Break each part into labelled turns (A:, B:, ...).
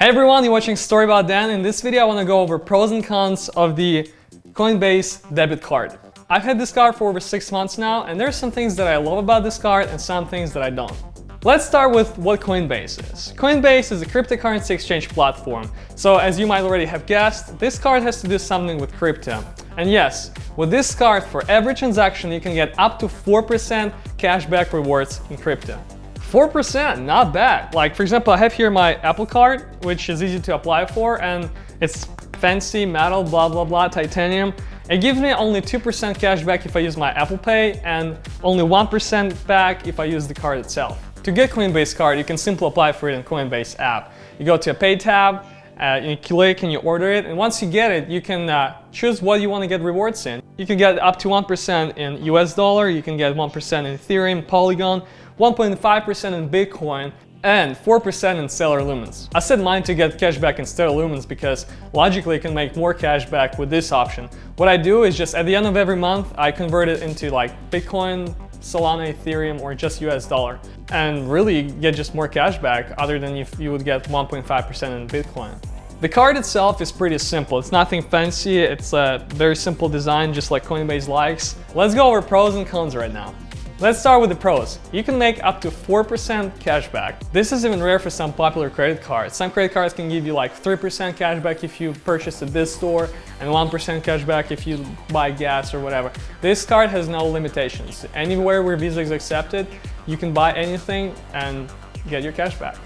A: Hey everyone, you're watching Story About Dan. In this video I want to go over pros and cons of the Coinbase Debit Card. I've had this card for over 6 months now, and there's some things that I love about this card and some things that I don't. Let's start with what Coinbase is. Coinbase is a cryptocurrency exchange platform. So as you might already have guessed, this card has to do something with crypto. And yes, with this card, for every transaction you can get up to 4% cashback rewards in crypto. 4%, not bad. Like for example, I have here my Apple Card, which is easy to apply for, and it's fancy metal, blah blah blah, titanium. It gives me only 2% cash back if I use my Apple Pay, and only 1% back if I use the card itself. To get Coinbase card, you can simply apply for it in Coinbase app. You go to a pay tab, you click and you order it, and once you get it, you can choose what you want to get rewards in. You can get up to 1% in US dollar, you can get 1% in Ethereum, Polygon, 1.5% in Bitcoin, and 4% in Stellar Lumens. I set mine to get cash back in Stellar Lumens because logically you can make more cash back with this option. What I do is just at the end of every month, I convert it into like Bitcoin, Solana, Ethereum, or just US dollar, and really get just more cash back other than if you would get 1.5% in Bitcoin. The card itself is pretty simple. It's nothing fancy. It's a very simple design, just like Coinbase likes. Let's go over pros and cons right now. Let's start with the pros. You can make up to 4% cash back. This is even rare for some popular credit cards. Some credit cards can give you like 3% cash back if you purchase at this store and 1% cash back if you buy gas or whatever. This card has no limitations. Anywhere where Visa is accepted, you can buy anything and get your cash back.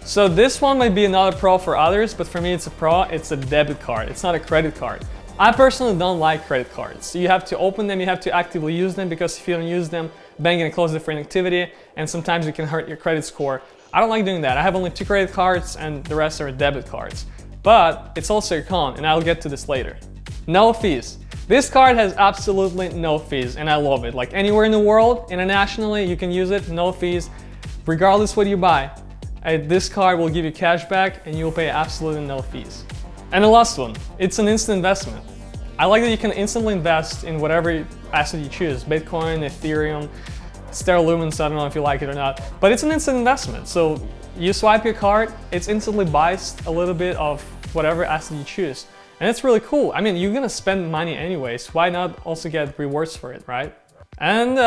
A: So this one might be another pro for others, but for me it's a pro. It's a debit card. It's not a credit card. I personally don't like credit cards. You have to open them, you have to actively use them, because if you don't use them, bank gonna close it for inactivity, and sometimes it can hurt your credit score. I don't like doing that. I have only 2 credit cards and the rest are debit cards. But it's also a con, and I'll get to this later. No fees. This card has absolutely no fees, and I love it. Like anywhere in the world, internationally, you can use it, no fees, regardless what you buy. This card will give you cash back and you'll pay absolutely no fees. And the last one, it's an instant investment. I like that you can instantly invest in whatever asset you choose, Bitcoin, Ethereum, Stellar Lumens, I don't know if you like it or not, but it's an instant investment. So you swipe your card, it's instantly buys a little bit of whatever asset you choose. And it's really cool. I mean, you're gonna spend money anyways, why not also get rewards for it, right? And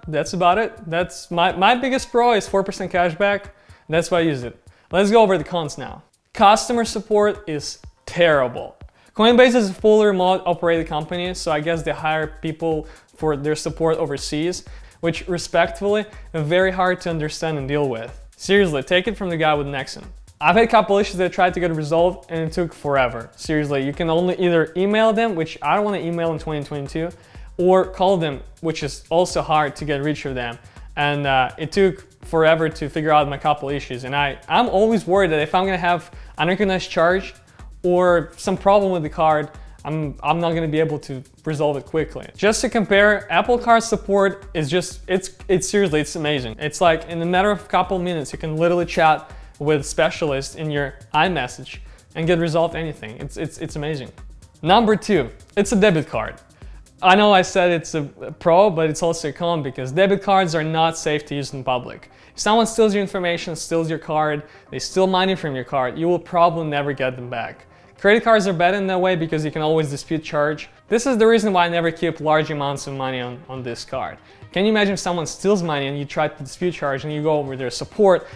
A: that's about it. That's my biggest pro is 4% cash back. That's why I use it. Let's go over the cons now. Customer support is terrible. Coinbase is a fully remote operated company, so I guess they hire people for their support overseas, which respectfully are very hard to understand and deal with. Seriously, take it from the guy with Nexon. I've had a couple issues that I tried to get resolved and it took forever. Seriously, you can only either email them, which I don't want to email in 2022, or call them, which is also hard to get reach of them. And it took forever to figure out my couple issues. And I'm always worried that if I'm gonna have unrecognized charge or some problem with the card, I'm not gonna be able to resolve it quickly. Just to compare, Apple Card support is just, it's seriously, it's amazing. It's like in a matter of a couple minutes, you can literally chat with specialists in your iMessage and get resolved anything. It's amazing. Number 2, it's a debit card. I know I said it's a pro, but it's also a con because debit cards are not safe to use in public. If someone steals your information, steals your card, they steal money from your card, you will probably never get them back. Credit cards are better in that way because you can always dispute charge. This is the reason why I never keep large amounts of money on this card. Can you imagine if someone steals money and you try to dispute charge and you go over their support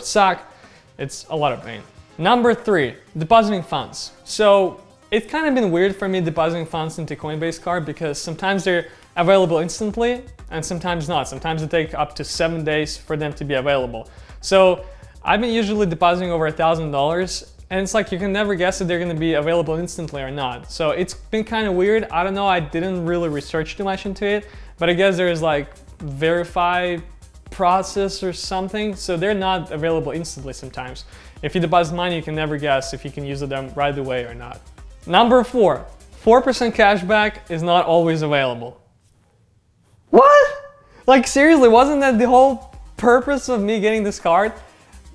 A: suck? It's a lot of pain. Number 3, depositing funds. So it's kind of been weird for me depositing funds into Coinbase card because sometimes they're available instantly and sometimes not. Sometimes it takes up to 7 days for them to be available. So I've been usually depositing over $1,000 and it's like you can never guess if they're gonna be available instantly or not. So it's been kind of weird. I don't know, I didn't really research too much into it, but I guess there's like verify process or something. So they're not available instantly sometimes. If you deposit money, you can never guess if you can use them right away or not. Number 4, 4% cash back is not always available. What? Like seriously, wasn't that the whole purpose of me getting this card?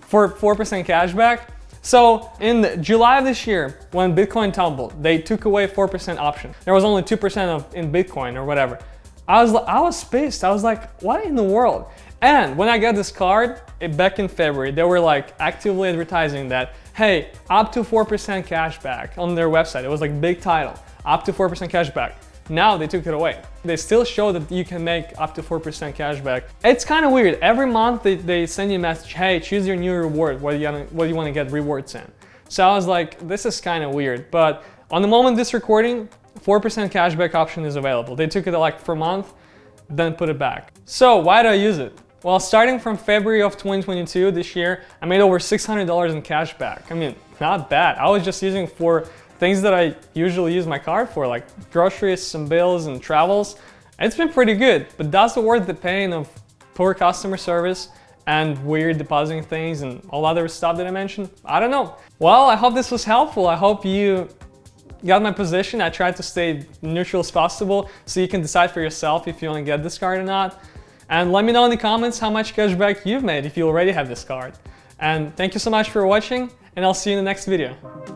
A: For 4% cash back? So in July of this year, when Bitcoin tumbled, they took away 4% option. There was only 2% in Bitcoin or whatever. I was pissed. I was like, what in the world? And when I got this card, back in February, they were like actively advertising that, hey, up to 4% cash back on their website. It was like big title, up to 4% cash back. Now they took it away. They still show that you can make up to 4% cash back. It's kind of weird. Every month they send you a message, hey, choose your new reward, what do you want to get rewards in. So I was like, this is kind of weird. But on the moment this recording, 4% cashback option is available. They took it like for a month, then put it back. So why do I use it? Well, starting from February of 2022 this year, I made over $600 in cash back. I mean, not bad. I was just using it for things that I usually use my card for, like groceries, some bills, and travels. It's been pretty good, but that's worth the pain of poor customer service and weird depositing things and all other stuff that I mentioned? I don't know. Well, I hope this was helpful. I hope you got my position. I tried to stay neutral as possible so you can decide for yourself if you want to get this card or not. And let me know in the comments how much cashback you've made if you already have this card. And thank you so much for watching, and I'll see you in the next video.